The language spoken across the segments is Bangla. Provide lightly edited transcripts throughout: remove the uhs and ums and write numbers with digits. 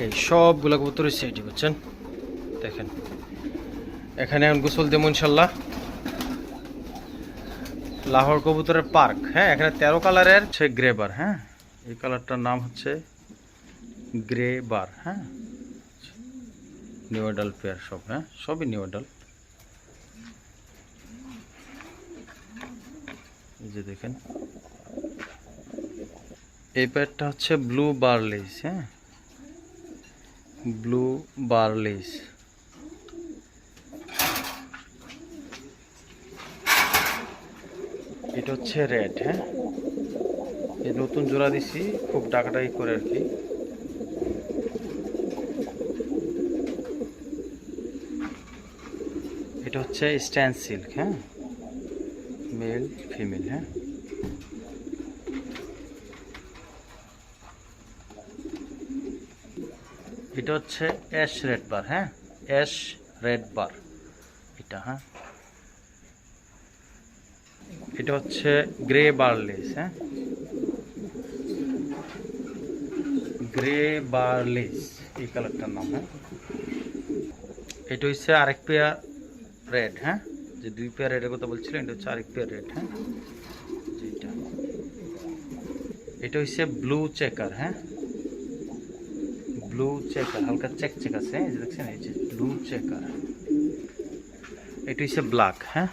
এই সবগুলা কবুতর হচ্ছে এটি, বুঝছেন? দেখেন এখানে এখন গোসল দেবো ইনশাল্লাহ। লাহোর কবুতরের পার্ক। হ্যাঁ, এখানে 13 কালারের হচ্ছে গ্রে বার। হ্যাঁ, এই কালারটার নাম হচ্ছে গ্রে বার। হ্যাঁ, নিউ অ্যাডাল্ট পেয়ার সব। হ্যাঁ, সবই নিউ অ্যাডাল্ট। এই যে দেখেন এই পেয়ারটা হচ্ছে ব্লু বার্লিস। হ্যাঁ, ব্লু বার্লিস। এটা হচ্ছে রেড। হ্যাঁ, এই নতুন জোড়া দিছি, খুব ডাকাডাকি করে আর কি। এটা হচ্ছে স্ট্যান্ড সিল্ক। হ্যাঁ, মেল ফিমেল। হ্যাঁ, এটা হচ্ছে অ্যাশ রেড বার। হ্যাঁ, অ্যাশ রেড বার এটা। হ্যাঁ, এটা হচ্ছে গ্রে বার্লিস। হ্যাঁ, গ্রে বার্লিস এই কালারটার নাম। হ্যাঁ, এটা হচ্ছে আরেক পেয়ার রেড। হ্যাঁ, যে 2 পেয়ার রেডের কথা বলছিলেন, এটা হচ্ছে আরেক পেয়ার রেড। হ্যাঁ, যেটা এটা হচ্ছে ব্লু চেকার। হ্যাঁ, ব্লু চেকার, হালকা চেক চেক আছে। এই যে দেখছেন, এই যে ব্লু চেকার। এটা হচ্ছে ব্ল্যাক। হ্যাঁ,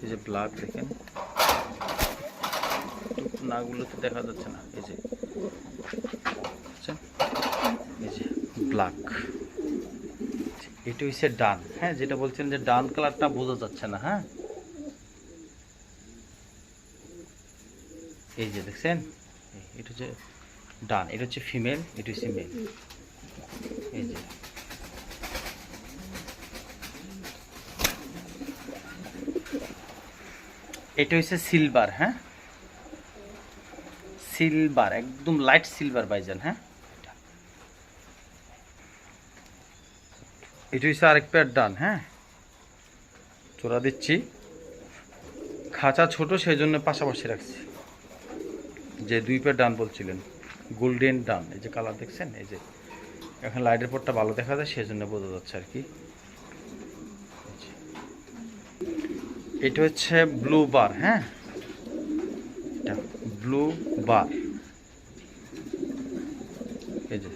এই যে ব্ল্যাক দেখেন, নাগুলোতে দেখা যাচ্ছে না। এই যে এই যে ব্ল্যাক। এটা হচ্ছে ডান। হ্যাঁ, যেটা বলছেন যে ডান কালারটা বোঝা যাচ্ছে না। হ্যাঁ, এই যে দেখছেন, এটা হচ্ছে ডান, এটা হচ্ছে ফিমেল, এটা হচ্ছে মেল। এই যে এটা হচ্ছে সিলভার। হ্যাঁ, সিলভার, একদম লাইট সিলভার বাইজান। হ্যাঁ, এটা হচ্ছে আরেক পেয়ার ডান। হ্যাঁ, চোরা দিচ্ছি, খাঁচা ছোট সেই জন্য পাশাপাশি রাখছি। যে 2 পেয়ার ডান বলছিলেন, গোল্ডেন ডান। এই যে কালার দেখছেন, এই যে এখন লাইটের পরটা ভালো দেখা যায় সেই জন্য বোঝা যাচ্ছে আর কি। এটা হচ্ছে ব্লু বার। হ্যাঁ, এটা ব্লু বার। এই যে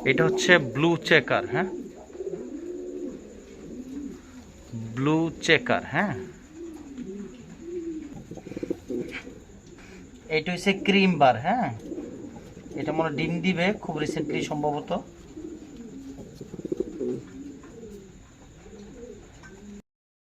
এটা হচ্ছে ব্লু চেকার। হ্যাঁ, ব্লু চেকার। হ্যাঁ, এটা হচ্ছে ক্রিম বার। হ্যাঁ, এটা মনে ডিম দিবে খুব রিসেন্টলি সম্ভবত।